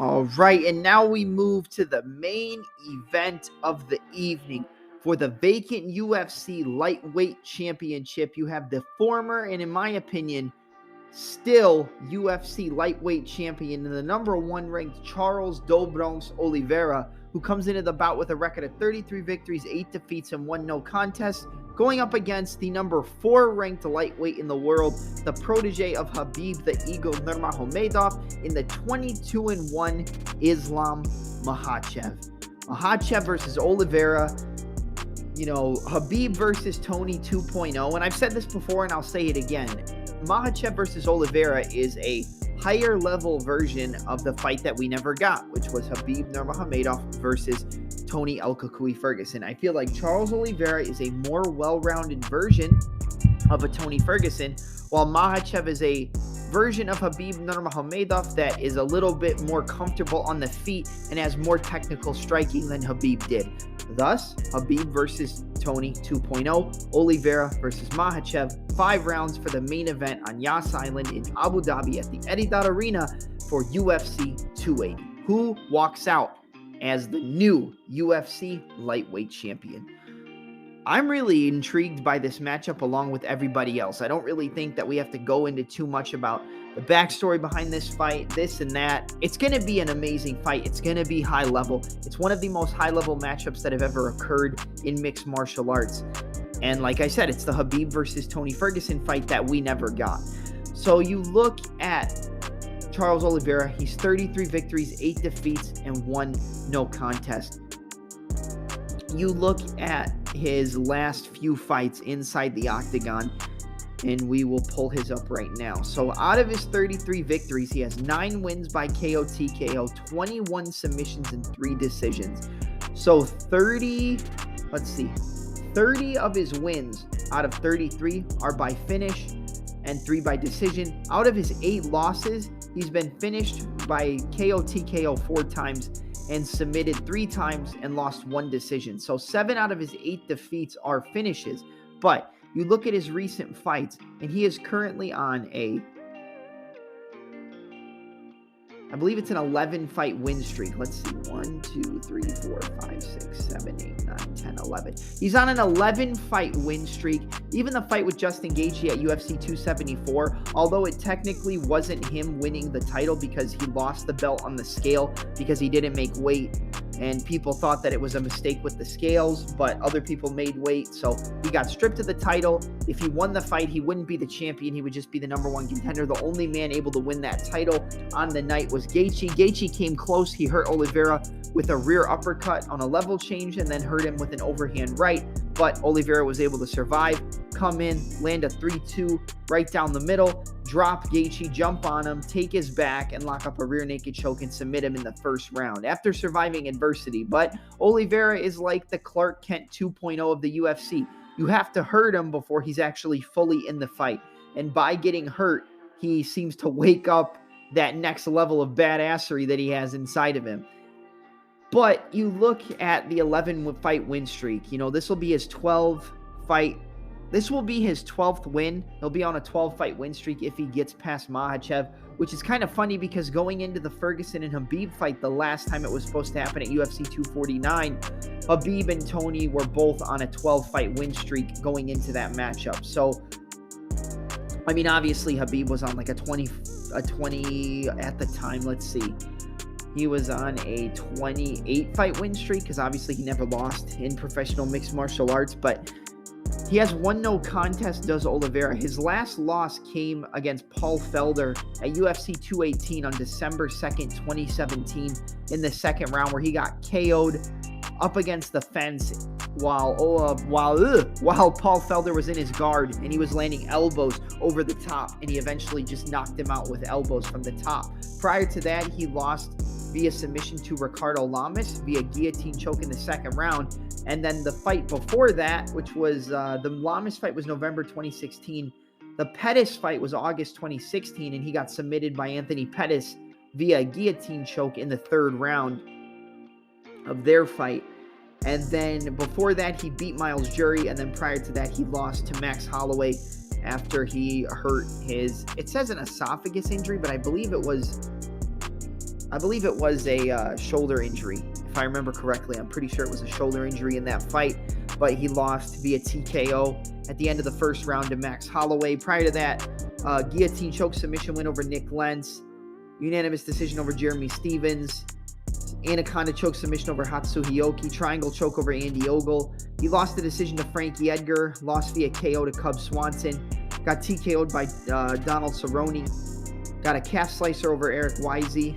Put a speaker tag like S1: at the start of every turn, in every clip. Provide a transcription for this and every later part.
S1: All right, and now we move to the main event of the evening. For the vacant UFC lightweight championship, you have the former, and in my opinion, still UFC lightweight champion and the number one ranked Charles Bronx Oliveira, who comes into the bout with a record of 33 victories, 8 defeats, and 1 no contest, going up against the number 4 ranked lightweight in the world, the protege of Khabib the Eagle Nurmagomedov, in the 22-1 Islam Makhachev. Makhachev versus Oliveira. You know, Khabib versus Tony 2.0, and I've said this before and I'll say it again. Makhachev versus Oliveira is a higher level version of the fight that we never got, which was Khabib Nurmagomedov versus Tony El Cucuy Ferguson. I feel like Charles Oliveira is a more well-rounded version of a Tony Ferguson, while Makhachev is a version of Khabib Nurmagomedov that is a little bit more comfortable on the feet and has more technical striking than Khabib did. Thus, Khabib versus Tony 2.0, Oliveira versus Makhachev, 5 rounds for the main event on Yas Island in Abu Dhabi at the Etihad Arena for UFC 280. Who walks out as the new UFC lightweight champion? I'm really intrigued by this matchup along with everybody else. I don't really think that we have to go into too much about the backstory behind this fight, this and that. It's going to be an amazing fight. It's going to be high level. It's one of the most high level matchups that have ever occurred in mixed martial arts. And like I said, it's the Khabib versus Tony Ferguson fight that we never got. So you look at Charles Oliveira, he's 33 victories, 8 defeats, and 1 no contest. You look at his last few fights inside the octagon, and we will pull his up right now. So out of his 33 victories, he has 9 wins by KO TKO, 21 submissions, and 3 decisions. So 30 of his wins out of 33 are by finish and 3 by decision. Out of his 8 losses, he's been finished by KO TKO 4 times and submitted 3 times and lost 1 decision. So 7 out of his 8 defeats are finishes. But you look at his recent fights, and he is currently on I believe it's an 11-fight win streak. Let's see. 1, 2, 3, 4, 5, 6, 7, 8, 9, 10, 11. He's on an 11-fight win streak. Even the fight with Justin Gaethje at UFC 274, although it technically wasn't him winning the title because he lost the belt on the scale because he didn't make weight, and people thought that it was a mistake with the scales, but other people made weight, so he got stripped of the title. If he won the fight, he wouldn't be the champion. He would just be the number 1 contender. The only man able to win that title on the night was Gaethje. Gaethje came close. He hurt Oliveira with a rear uppercut on a level change and then hurt him with an overhand right, but Oliveira was able to survive, come in, land a 3-2 right down the middle, drop Gaethje, jump on him, take his back, and lock up a rear naked choke and submit him in the first round after surviving adversity. But Oliveira is like the Clark Kent 2.0 of the UFC. You have to hurt him before he's actually fully in the fight. And by getting hurt, he seems to wake up that next level of badassery that he has inside of him. But you look at the 11-fight win streak. You know, this will be his 12th win. He'll be on a 12-fight win streak if he gets past Makhachev, which is kind of funny because going into the Ferguson and Khabib fight, the last time it was supposed to happen at UFC 249, Khabib and Tony were both on a 12-fight win streak going into that matchup. So, I mean, obviously Khabib was on like a 20 at the time. Let's see. He was on a 28-fight win streak because obviously he never lost in professional mixed martial arts, but he has 1 no contest, does Oliveira. His last loss came against Paul Felder at UFC 218 on December 2nd, 2017 in the second round, where he got KO'd up against the fence while Paul Felder was in his guard and he was landing elbows over the top, and he eventually just knocked him out with elbows from the top. Prior to that, he lost via submission to Ricardo Lamas via guillotine choke in the second round. And then the fight before that, which was the Lamas fight, was November 2016. The Pettis fight was August 2016, and he got submitted by Anthony Pettis via guillotine choke in the third round of their fight. And then before that, he beat Miles Jury, and then prior to that, he lost to Max Holloway after he hurt his, it says an esophagus injury, but I believe it was I believe it was a shoulder injury, if I remember correctly. I'm pretty sure it was a shoulder injury in that fight, but he lost via TKO at the end of the first round to Max Holloway. Prior to that, guillotine choke submission win over Nick Lentz, unanimous decision over Jeremy Stevens, anaconda choke submission over Hatsuhioki, triangle choke over Andy Ogle. He lost the decision to Frankie Edgar, lost via KO to Cub Swanson, got TKO'd by Donald Cerrone, got a calf slicer over Eric Wisely,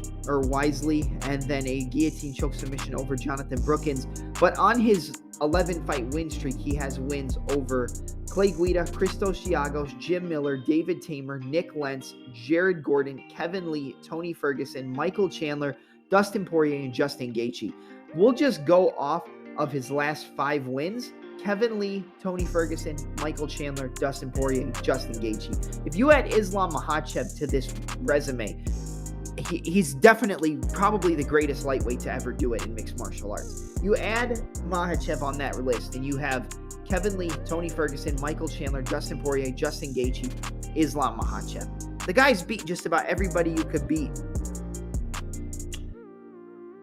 S1: and then a guillotine choke submission over Jonathan Brookins. But on his 11-fight win streak, he has wins over Clay Guida, Christos Giagos, Jim Miller, David Tamer, Nick Lentz, Jared Gordon, Kevin Lee, Tony Ferguson, Michael Chandler, Dustin Poirier, and Justin Gaethje. We'll just go off of his last 5 wins. Kevin Lee, Tony Ferguson, Michael Chandler, Dustin Poirier, Justin Gaethje. If you add Islam Makhachev to this resume, he's definitely probably the greatest lightweight to ever do it in mixed martial arts. You add Makhachev on that list, and you have Kevin Lee, Tony Ferguson, Michael Chandler, Dustin Poirier, Justin Gaethje, Islam Makhachev. The guy's beat just about everybody you could beat.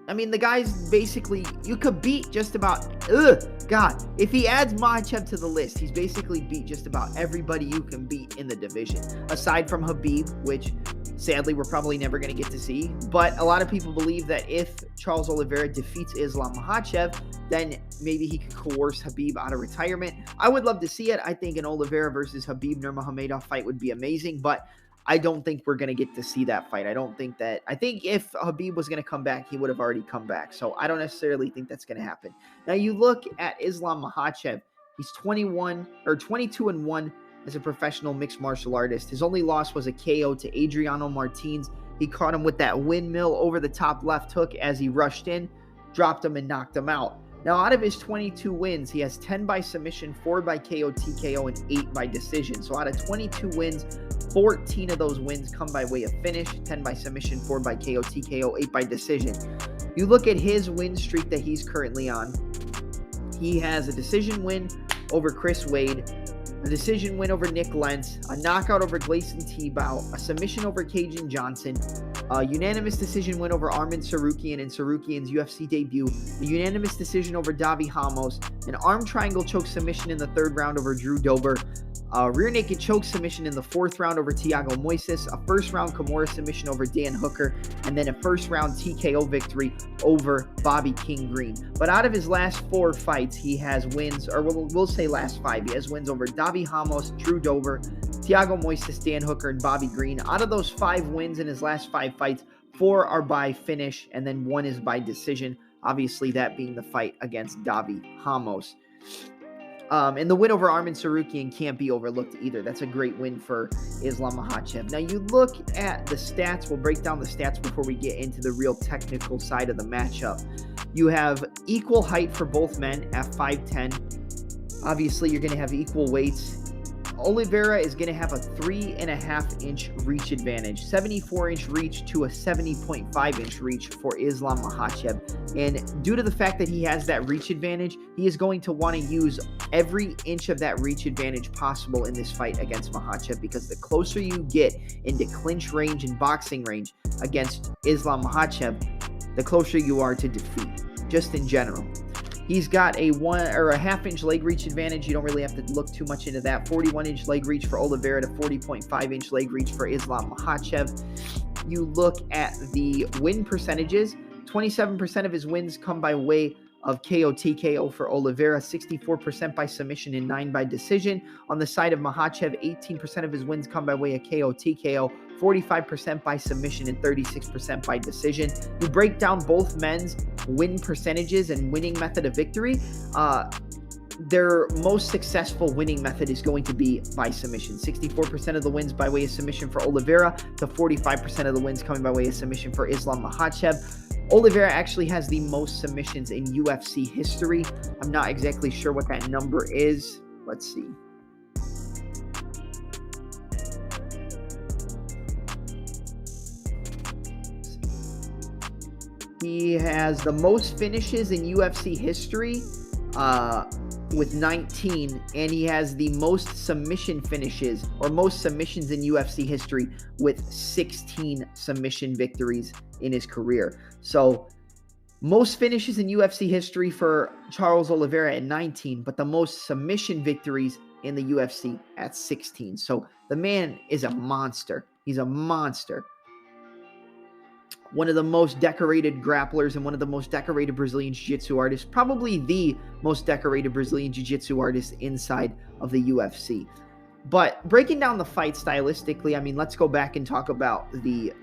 S1: I mean, the guy's basically, you could beat just about, if he adds Makhachev to the list, he's basically beat just about everybody you can beat in the division, aside from Khabib, which sadly we're probably never going to get to see. But a lot of people believe that if Charles Oliveira defeats Islam Makhachev, then maybe he could coerce Khabib out of retirement. I would love to see it. I think an Oliveira versus Khabib Nurmagomedov fight would be amazing, but I don't think we're going to get to see that fight. I think if Khabib was going to come back, he would have already come back. So I don't necessarily think that's going to happen. Now you look at Islam Makhachev. He's 22-1 as a professional mixed martial artist. His only loss was a KO to Adriano Martins. He caught him with that windmill over the top left hook as he rushed in, dropped him, and knocked him out. Now, out of his 22 wins, he has 10 by submission, 4 by KO, TKO, and 8 by decision. So out of 22 wins, 14 of those wins come by way of finish, 10 by submission, 4 by KO, TKO, 8 by decision. You look at his win streak that he's currently on. He has a decision win over Chris Wade, a decision win over Nick Lentz, a knockout over Gleison Tebow, a submission over Cajun Johnson, a unanimous decision win over Arman Tsarukyan in Tsarukyan's UFC debut, a unanimous decision over Davi Ramos, an arm triangle choke submission in the 3rd round over Drew Dober, a rear naked choke submission in the 4th round over Thiago Moises, a 1st round Kimura submission over Dan Hooker, and then a 1st round TKO victory over Bobby King Green. But out of his last 4 fights, he has wins, or we'll say last 5, he has wins over Davi Ramos, Drew Dober, Thiago Moises, Dan Hooker, and Bobby Green. Out of those 5 wins in his last 5 fights, 4 are by finish, and then 1 is by decision. Obviously, that being the fight against Davi Ramos. And the win over Arman Tsarukyan can't be overlooked either. That's a great win for Islam Makhachev. Now, you look at the stats. We'll break down the stats before we get into the real technical side of the matchup. You have equal height for both men at 5'10". Obviously, you're going to have equal weights. Oliveira is going to have a 3.5-inch reach advantage, 74-inch reach to a 70.5-inch reach for Islam Makhachev. And due to the fact that he has that reach advantage, he is going to want to use every inch of that reach advantage possible in this fight against Makhachev, because the closer you get into clinch range and boxing range against Islam Makhachev, the closer you are to defeat, just in general. He's got a 1.5-inch leg reach advantage. You don't really have to look too much into that. 41-inch leg reach for Oliveira to 40.5-inch leg reach for Islam Makhachev. You look at the win percentages. 27% of his wins come by way of KO TKO for Oliveira, 64% by submission and 9 by decision. On the side of Makhachev, 18% of his wins come by way of KO TKO, 45% by submission and 36% by decision. You break down both men's win percentages and winning method of victory. Their most successful winning method is going to be by submission. 64% of the wins by way of submission for Oliveira to 45% of the wins coming by way of submission for Islam Makhachev. Oliveira actually has the most submissions in UFC history. I'm not exactly sure what that number is. Let's see. He has the most finishes in UFC history with 19, and he has the most submission finishes, or most submissions in UFC history, with 16 submission victories in his career. So most finishes in UFC history for Charles Oliveira at 19, but the most submission victories in the UFC at 16. So the man is a monster. He's a monster. One of the most decorated grapplers and one of the most decorated Brazilian Jiu-Jitsu artists, probably the most decorated Brazilian Jiu-Jitsu artist inside of the UFC. But breaking down the fight stylistically, I mean, let's go back and talk about the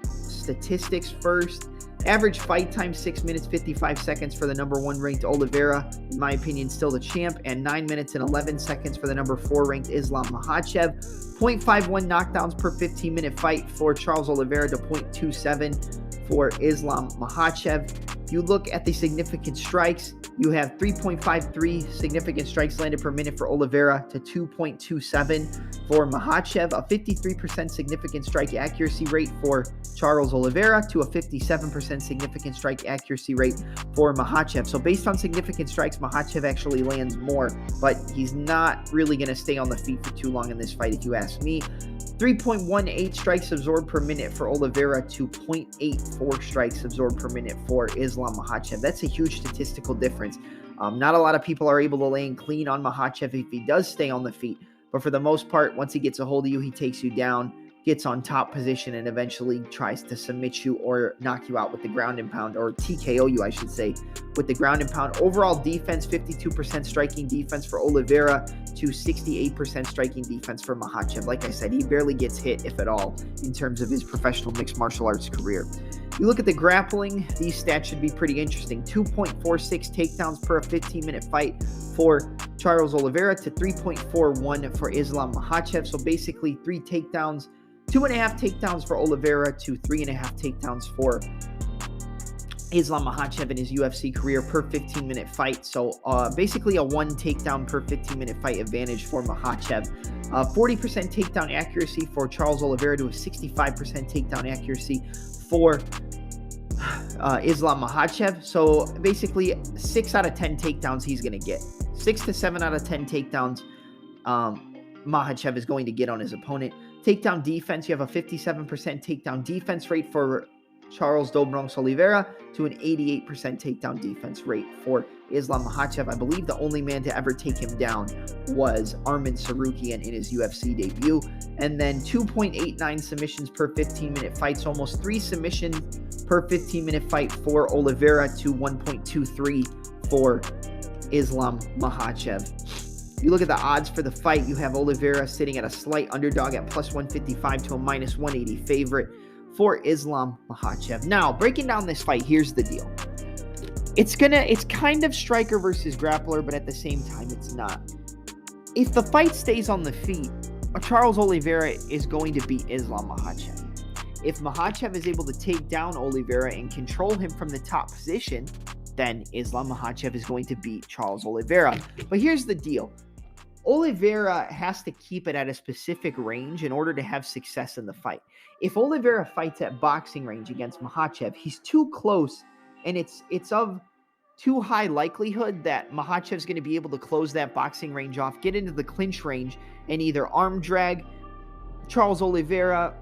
S1: statistics first. Average fight time, 6 minutes, 55 seconds for the number 1 ranked Oliveira. In my opinion, still the champ. And 9 minutes and 11 seconds for the number 4 ranked Islam Makhachev. 0.51 knockdowns per 15-minute fight for Charles Oliveira to 0.27 for Islam Makhachev. If you look at the significant strikes, you have 3.53 significant strikes landed per minute for Oliveira to 2.27 for Makhachev, a 53% significant strike accuracy rate for Charles Oliveira to a 57% significant strike accuracy rate for Makhachev. So based on significant strikes, Makhachev actually lands more, but he's not really going to stay on the feet for too long in this fight, if you ask me. 3.18 strikes absorbed per minute for Oliveira to 0.84 strikes absorbed per minute for Islam Makhachev. That's a huge statistical difference. Not a lot of people are able to land clean on Makhachev if he does stay on the feet. But for the most part, once he gets a hold of you, he takes you down, gets on top position, and eventually tries to submit you or knock you out with the ground and pound, or TKO you, I should say, with the ground and pound. Overall defense, 52% striking defense for Oliveira to 68% striking defense for Makhachev. Like I said, he barely gets hit, if at all, in terms of his professional mixed martial arts career. You look at the grappling, these stats should be pretty interesting. 2.46 takedowns per 15-minute fight for Charles Oliveira to 3.41 for Islam Makhachev. So basically 3 takedowns, 2.5 takedowns for Oliveira to 3.5 takedowns for Islam Makhachev in his UFC career per 15-minute fight. So basically a 1 takedown per 15-minute fight advantage for Makhachev. 40% takedown accuracy for Charles Oliveira to a 65% takedown accuracy for Islam Makhachev. So basically 6 out of 10 takedowns he's going to get. 6 to 7 out of 10 takedowns Makhachev is going to get on his opponent. Takedown defense, you have a 57% takedown defense rate for Charles "Do Bronx" Oliveira to an 88% takedown defense rate for Islam Makhachev. I believe the only man to ever take him down was Arman Tsarukyan in his UFC debut. And then 2.89 submissions per 15-minute fight, so almost 3 submissions per 15-minute fight for Oliveira to 1.23 for Islam Makhachev. You look at the odds for the fight, you have Oliveira sitting at a slight underdog at plus 155 to a minus 180 favorite for Islam Makhachev. Now, breaking down this fight, here's the deal. It's kind of striker versus grappler, but at the same time, it's not. If the fight stays on the feet, Charles Oliveira is going to beat Islam Makhachev. If Makhachev is able to take down Oliveira and control him from the top position, then Islam Makhachev is going to beat Charles Oliveira. But here's the deal. Oliveira has to keep it at a specific range in order to have success in the fight. If Oliveira fights at boxing range against Makhachev, he's too close, and it's of too high likelihood that Makhachev is going to be able to close that boxing range off, get into the clinch range, and either arm drag Charles Oliveira,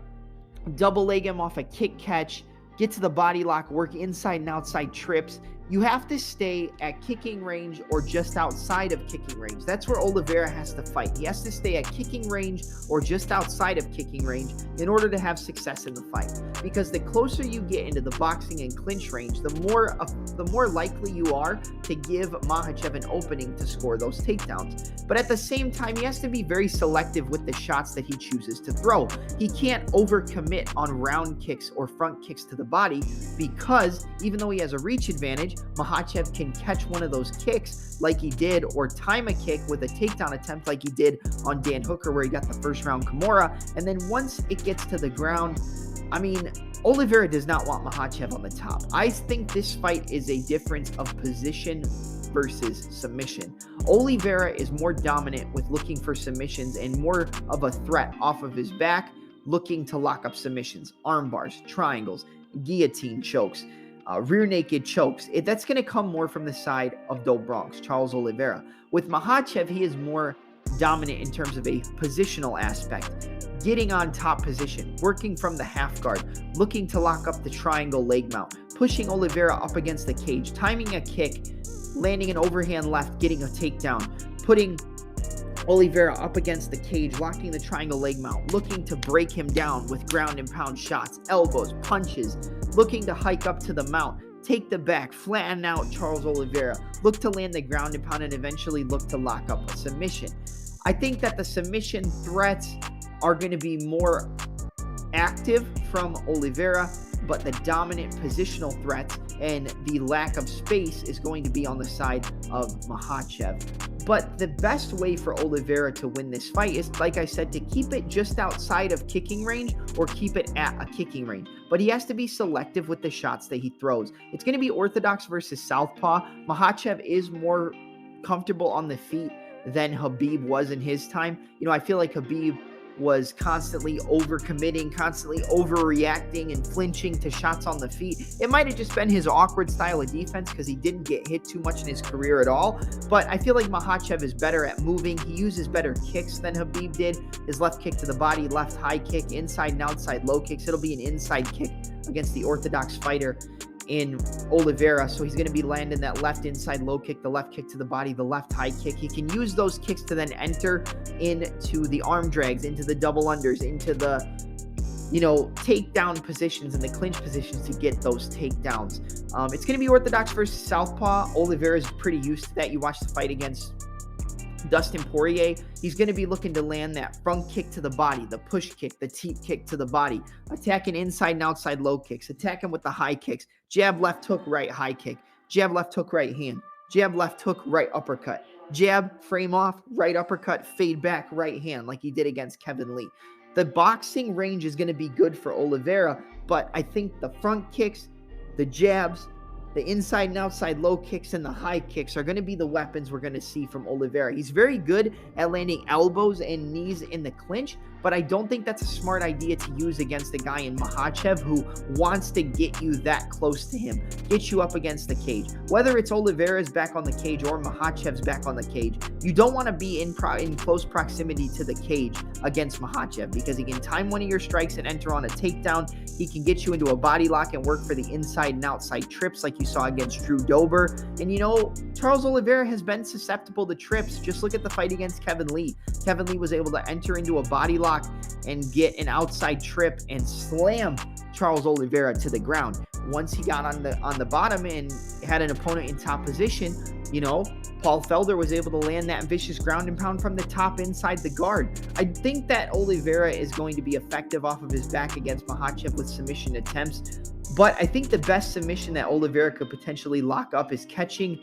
S1: double leg him off a kick catch, get to the body lock, work inside and outside trips. You have to stay at kicking range or just outside of kicking range. That's where Oliveira has to fight. He has to stay at kicking range or just outside of kicking range in order to have success in the fight. Because the closer you get into the boxing and clinch range, the more likely you are to give Makhachev an opening to score those takedowns. But at the same time, he has to be very selective with the shots that he chooses to throw. He can't overcommit on round kicks or front kicks to the body, because even though he has a reach advantage, Makhachev can catch one of those kicks like he did, or time a kick with a takedown attempt like he did on Dan Hooker, where he got the first round Kimura. And then once it gets to the ground, I mean, Oliveira does not want Makhachev on the top. I think this fight is a difference of position versus submission. Oliveira is more dominant with looking for submissions and more of a threat off of his back, looking to lock up submissions, arm bars, triangles, guillotine chokes, rear naked chokes. That's going to come more from the side of Do Bronx, Charles Oliveira. With Makhachev, he is more dominant in terms of a positional aspect. Getting on top position, working from the half guard, looking to lock up the triangle leg mount, pushing Oliveira up against the cage, timing a kick, landing an overhand left, getting a takedown, putting Oliveira up against the cage, locking the triangle leg mount, looking to break him down with ground and pound shots, elbows, punches, looking to hike up to the mount, take the back, flatten out Charles Oliveira, look to land the ground and pound, and eventually look to lock up a submission. I think that the submission threats are going to be more active from Oliveira, but the dominant positional threats and the lack of space is going to be on the side of Makhachev. But the best way for Oliveira to win this fight is, like I said, to keep it just outside of kicking range or keep it at a kicking range. But he has to be selective with the shots that he throws. It's going to be orthodox versus southpaw. Makhachev is more comfortable on the feet than Khabib was in his time. I feel like Khabib was constantly overcommitting, constantly overreacting and flinching to shots on the feet. It might have just been his awkward style of defense because he didn't get hit too much in his career at all. But I feel like Makhachev is better at moving. He uses better kicks than Khabib did. His left kick to the body, left high kick, inside and outside low kicks. It'll be an inside kick against the orthodox fighter in Oliveira. So he's going to be landing that left inside low kick, the left kick to the body, the left high kick. He can use those kicks to then enter into the arm drags, into the double unders, into the takedown positions and the clinch positions to get those takedowns. It's going to be orthodox versus southpaw. Oliveira is pretty used to that. You watch the fight against Dustin Poirier, he's going to be looking to land that front kick to the body, the push kick, the teep kick to the body, attacking inside and outside low kicks, attacking with the high kicks, jab, left hook, right high kick, jab, left hook, right hand, jab, left hook, right uppercut, jab, frame off, right uppercut, fade back, right hand, like he did against Kevin Lee. The boxing range is going to be good for Oliveira, but I think the front kicks, the jabs, the inside and outside low kicks and the high kicks are going to be the weapons we're going to see from Oliveira. He's very good at landing elbows and knees in the clinch, but I don't think that's a smart idea to use against a guy in Makhachev who wants to get you that close to him, get you up against the cage. Whether it's Oliveira's back on the cage or Makhachev's back on the cage, you don't want to be in close proximity to the cage against Makhachev because he can time one of your strikes and enter on a takedown. He can get you into a body lock and work for the inside and outside trips like you saw against Drew Dober. And Charles Oliveira has been susceptible to trips. Just look at the fight against Kevin Lee. Kevin Lee was able to enter into a body lock and get an outside trip and slam Charles Oliveira to the ground. Once he got on the bottom and had an opponent in top position, Paul Felder was able to land that vicious ground and pound from the top inside the guard. I think that Oliveira is going to be effective off of his back against Makhachev with submission attempts, but I think the best submission that Oliveira could potentially lock up is catching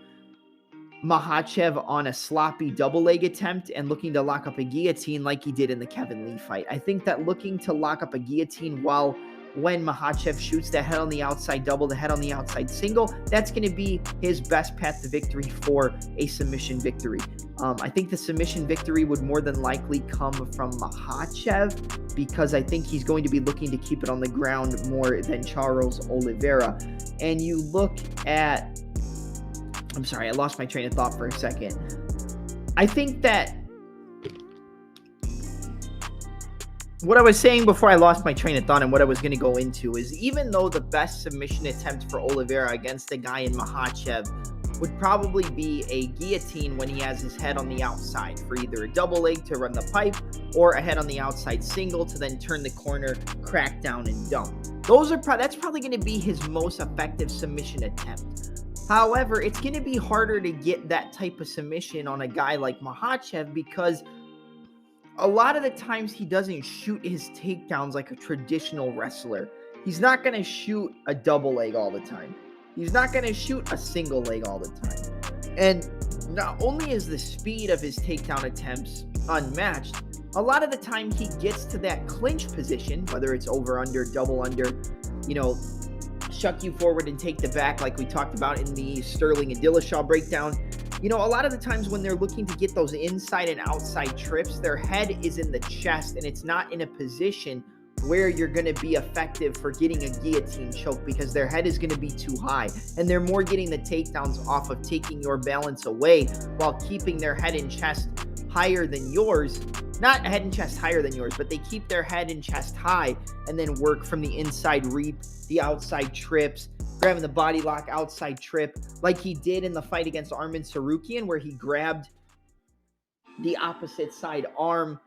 S1: Makhachev on a sloppy double leg attempt and looking to lock up a guillotine like he did in the Kevin Lee fight. I think that looking to lock up a guillotine when Makhachev shoots the head on the outside double, the head on the outside single, that's going to be his best path to victory for a submission victory. I think the submission victory would more than likely come from Makhachev because I think he's going to be looking to keep it on the ground more than Charles Oliveira. And you look at... I'm sorry, I lost my train of thought for a second. I think that what I was saying before I lost my train of thought and what I was going to go into is even though the best submission attempt for Oliveira against a guy in Makhachev would probably be a guillotine when he has his head on the outside for either a double leg to run the pipe or a head on the outside single to then turn the corner, crack down, and dump. That's probably going to be his most effective submission attempt. However, it's going to be harder to get that type of submission on a guy like Makhachev because a lot of the times he doesn't shoot his takedowns like a traditional wrestler. He's not going to shoot a double leg all the time. He's not going to shoot a single leg all the time. And not only is the speed of his takedown attempts unmatched, a lot of the time he gets to that clinch position, whether it's over, under, double under, shuck you forward and take the back like we talked about in the Sterling and Dillashaw breakdown. A lot of the times when they're looking to get those inside and outside trips, their head is in the chest and it's not in a position where you're going to be effective for getting a guillotine choke because their head is going to be too high and they're more getting the takedowns off of taking your balance away while keeping their head and chest higher than yours, not head and chest higher than yours, but they keep their head and chest high and then work from the inside reap, the outside trips, grabbing the body lock, outside trip, like he did in the fight against Arman Tsarukyan, where he grabbed the opposite side arm,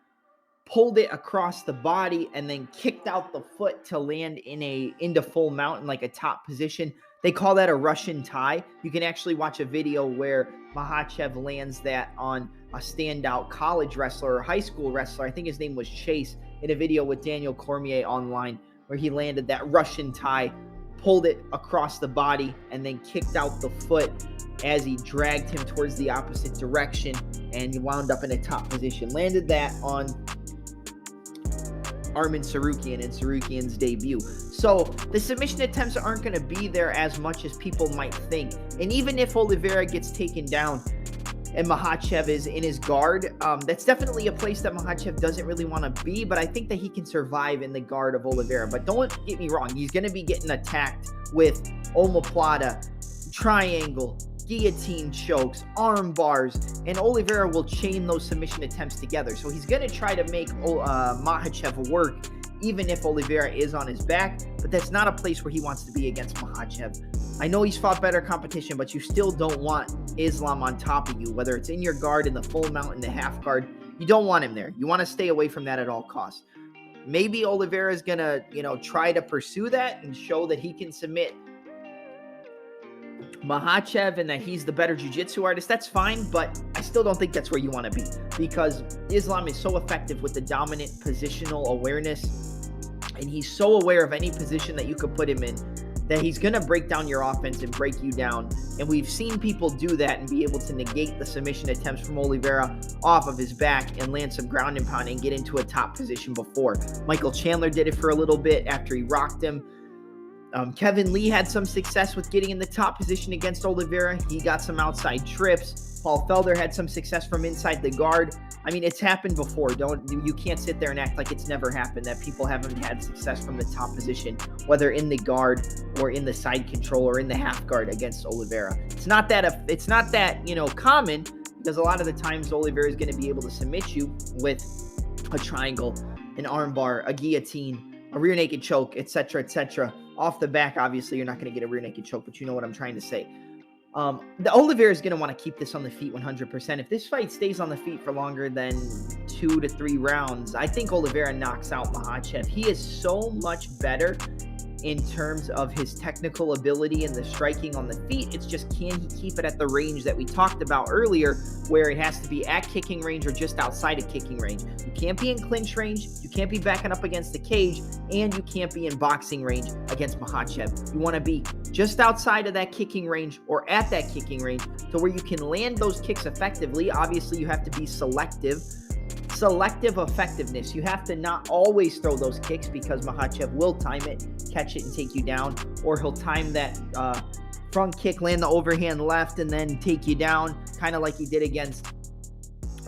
S1: pulled it across the body, and then kicked out the foot to land into full mount in like a top position. They call that a Russian tie. You can actually watch a video where Makhachev lands that on a standout college wrestler or high school wrestler. I think his name was Chase, in a video with Daniel Cormier online, where he landed that Russian tie, pulled it across the body, and then kicked out the foot as he dragged him towards the opposite direction, and he wound up in a top position. Landed that on Arman Tsarukyan in Tsarukyan's debut. So the submission attempts aren't going to be there as much as people might think. And even if Oliveira gets taken down and Makhachev is in his guard, that's definitely a place that Makhachev doesn't really want to be, but I think that he can survive in the guard of Oliveira. But don't get me wrong, he's going to be getting attacked with omoplata, triangle, guillotine chokes, arm bars, and Oliveira will chain those submission attempts together. So he's going to try to make Makhachev work, even if Oliveira is on his back, but that's not a place where he wants to be against Makhachev. I know he's fought better competition, but you still don't want Islam on top of you, whether it's in your guard, in the full mount, in the half guard. You don't want him there. You want to stay away from that at all costs. Maybe Oliveira is going to, try to pursue that and show that he can submit Makhachev and that he's the better jiu-jitsu artist. That's fine, but I still don't think that's where you want to be, because Islam is so effective with the dominant positional awareness, and he's so aware of any position that you could put him in that he's going to break down your offense and break you down. And we've seen people do that and be able to negate the submission attempts from Oliveira off of his back and land some ground and pound and get into a top position before. Michael Chandler did it for a little bit after he rocked him. Kevin Lee had some success with getting in the top position against Oliveira. He got some outside trips. Paul Felder had some success from inside the guard. I mean, it's happened before. You can't sit there and act like it's never happened, that people haven't had success from the top position, whether in the guard or in the side control or in the half guard against Oliveira. It's not that common, because a lot of the times Oliveira is going to be able to submit you with a triangle, an armbar, a guillotine, a rear naked choke, etc., etc. Off the back, obviously, you're not going to get a rear naked choke, but you know what I'm trying to say. The Oliveira is going to want to keep this on the feet 100%. If this fight stays on the feet for longer than 2 to 3 rounds, I think Oliveira knocks out Makhachev. He is so much better in terms of his technical ability and the striking on the feet. It's just, can he keep it at the range that we talked about earlier, where it has to be at kicking range or just outside of kicking range. You can't be in clinch range, you can't be backing up against the cage, and you can't be in boxing range against Makhachev. You want to be just outside of that kicking range or at that kicking range, to where you can land those kicks effectively. Obviously, you have to be selective effectiveness. You have to not always throw those kicks, because Makhachev will time it, catch it, and take you down, or he'll time that front kick, land the overhand left, and then take you down, kind of like he did against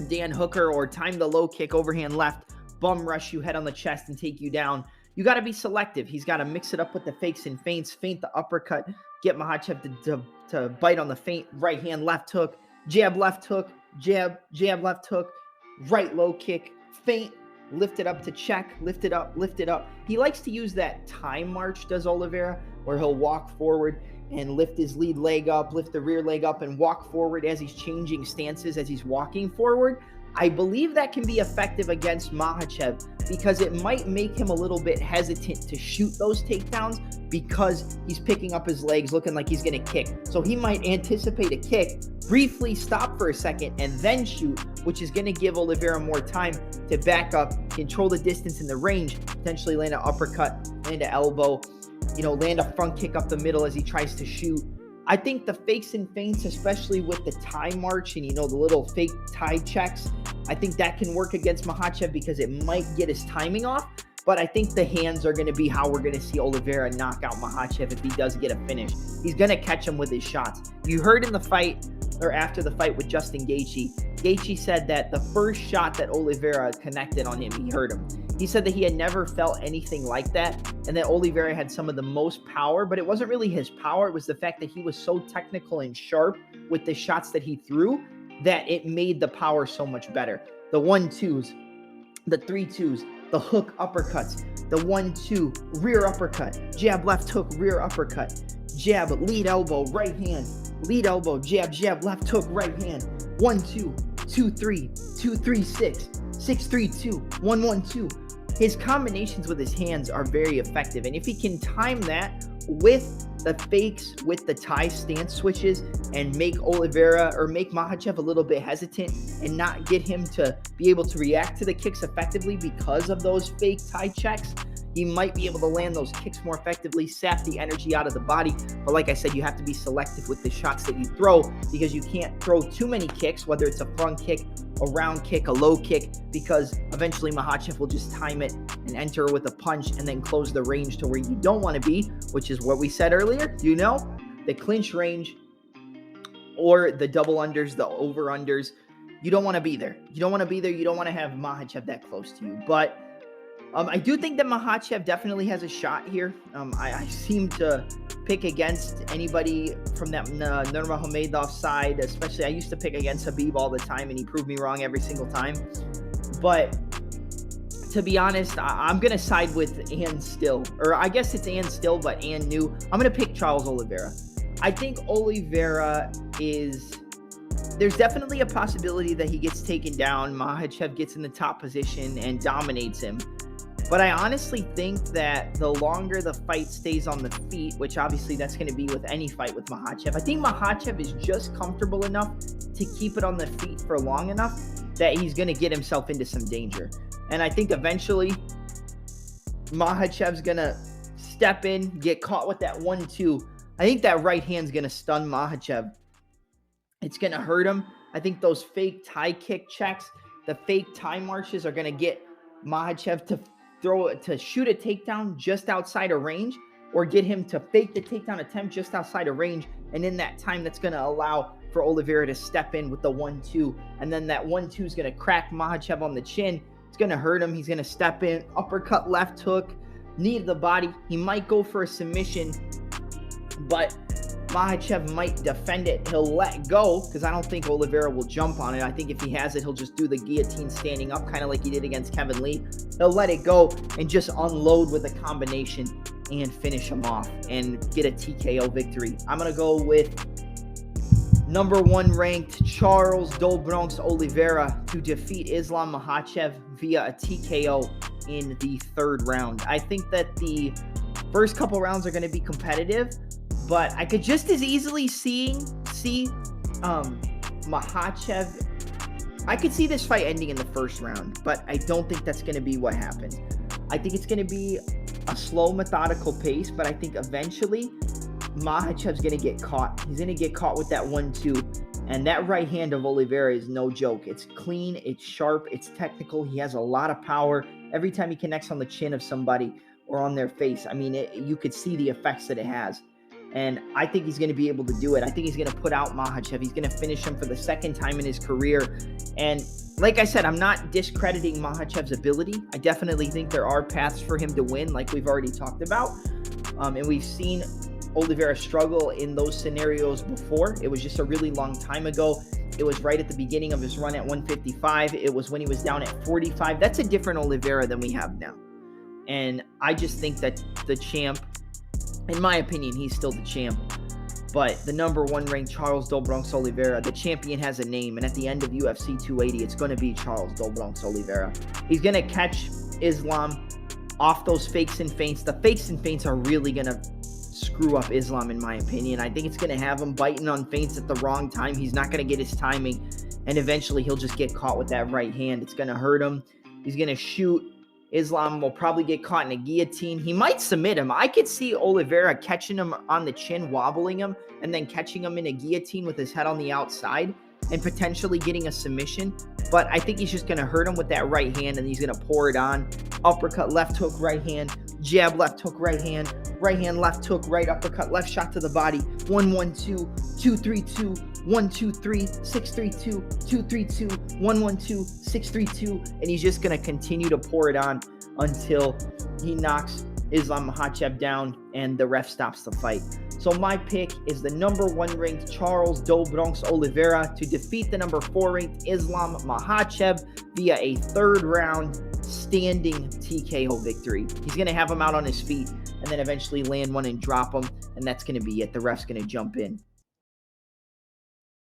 S1: Dan Hooker, or time the low kick, overhand left, bum rush you, head on the chest, and take you down. You got to be selective. He's got to mix it up with the fakes and feints, feint the uppercut, get Makhachev to bite on the feint, right hand, left hook, jab, left hook, jab, left hook, right low kick, feint, lift it up to check, lift it up. He likes to use that time march, does Oliveira, where he'll walk forward and lift his lead leg up, lift the rear leg up, and walk forward as he's changing stances as he's walking forward. I believe that can be effective against Makhachev, because it might make him a little bit hesitant to shoot those takedowns, because he's picking up his legs looking like he's going to kick. So he might anticipate a kick, briefly stop for a second, and then shoot, which is going to give Oliveira more time to back up, control the distance and the range, potentially land an uppercut, land an elbow, land a front kick up the middle as he tries to shoot. I think the fakes and feints, especially with the tie march and, the little fake tie checks, I think that can work against Makhachev, because it might get his timing off. But I think the hands are going to be how we're going to see Oliveira knock out Makhachev if he does get a finish. He's going to catch him with his shots. You heard in the fight, or after the fight with Justin Gaethje said that the first shot that Oliveira connected on him, he hurt him. He said that he had never felt anything like that, and that Oliveira had some of the most power, but it wasn't really his power. It was the fact that he was so technical and sharp with the shots that he threw, that it made the power so much better. The 1-2s, the 3-2s, the hook uppercuts, the 1-2, rear uppercut, jab, left hook, rear uppercut, jab, lead elbow, right hand, lead elbow, jab, jab, left hook, right hand, 1-2, 2-3, 2-3-6, 6-3-2, 1-1-2. His combinations with his hands are very effective. And if he can time that with the fakes, with the tie stance switches, and make Oliveira or make Makhachev a little bit hesitant and not get him to be able to react to the kicks effectively because of those fake tie checks, he might be able to land those kicks more effectively, sap the energy out of the body. But like I said, you have to be selective with the shots that you throw, because you can't throw too many kicks, whether it's a front kick, a round kick, a low kick, because eventually Makhachev will just time it and enter with a punch and then close the range to where you don't want to be, which is what we said earlier. The clinch range or the double unders, the over unders. You don't want to be there. You don't want to be there. You don't want to have Makhachev that close to you. But I do think that Makhachev definitely has a shot here. I seem to pick against anybody from that Nurmagomedov side, especially I used to pick against Khabib all the time, and he proved me wrong every single time. But to be honest, I'm going to side with Ann Still. Or I guess it's Ann Still, but Ann New. I'm going to pick Charles Oliveira. I think Oliveira is... There's definitely a possibility that he gets taken down, Makhachev gets in the top position and dominates him. But I honestly think that the longer the fight stays on the feet, which obviously that's going to be with any fight with Makhachev, I think Makhachev is just comfortable enough to keep it on the feet for long enough that he's going to get himself into some danger. And I think eventually Makhachev's going to step in, get caught with that 1-2. I think that right hand's going to stun Makhachev. It's going to hurt him. I think those fake tie kick checks, the fake tie marches are going to get Makhachev to shoot a takedown just outside of range, or get him to fake the takedown attempt just outside of range. And in that time, that's going to allow for Oliveira to step in with the 1-2. And then that 1-2 is going to crack Makhachev on the chin. It's going to hurt him. He's going to step in, uppercut, left hook, knee to the body. He might go for a submission, but Makhachev might defend it. He'll let go, because I don't think Oliveira will jump on it. I think if he has it, he'll just do the guillotine standing up, kind of like he did against Kevin Lee. He'll let it go and just unload with a combination and finish him off and get a TKO victory. I'm going to go with number 1 ranked Charles Do Bronx Oliveira to defeat Islam Makhachev via a TKO in the 3rd round. I think that the first couple rounds are going to be competitive, but I could just as easily see Makhachev. I could see this fight ending in the 1st round, but I don't think that's going to be what happens. I think it's going to be a slow, methodical pace, but I think eventually Makhachev's going to get caught. He's going to get caught with that 1-2, and that right hand of Oliveira is no joke. It's clean, it's sharp, it's technical. He has a lot of power. Every time he connects on the chin of somebody or on their face, I mean, you could see the effects that it has. And I think he's going to be able to do it. I think he's going to put out Makhachev. He's going to finish him for the 2nd time in his career. And like I said, I'm not discrediting Makhachev's ability. I definitely think there are paths for him to win, like we've already talked about. And we've seen Oliveira struggle in those scenarios before. It was just a really long time ago. It was right at the beginning of his run at 155. It was when he was down at 45. That's a different Oliveira than we have now. And I just think that the champ, in my opinion, he's still the champ. But the number 1 ranked Charles Do Bronx Oliveira, the champion has a name. And at the end of UFC 280, it's going to be Charles Do Bronx Oliveira. He's going to catch Islam off those fakes and feints. The fakes and feints are really going to screw up Islam, in my opinion. I think it's going to have him biting on feints at the wrong time. He's not going to get his timing. And eventually he'll just get caught with that right hand. It's going to hurt him. He's going to shoot. Islam will probably get caught in a guillotine. He might submit him. I could see Oliveira catching him on the chin, wobbling him, and then catching him in a guillotine with his head on the outside and potentially getting a submission. But I think he's just going to hurt him with that right hand, and he's going to pour it on. Uppercut, left hook, right hand. Jab, left hook, right hand, left hook, right uppercut, left shot to the body. 1-1-2, 2-3-2, 1-2-3, 6-3-2, 2-3-2, 1-1-2, 6-3-2, and he's just going to continue to pour it on until he knocks Islam Makhachev down and the ref stops the fight. So my pick is the number 1 ranked Charles Do Bronx Oliveira to defeat the number 4 ranked Islam Makhachev via a 3rd round standing TKO victory. He's going to have him out on his feet and then eventually land one and drop him, and that's going to be it. The ref's going to jump in.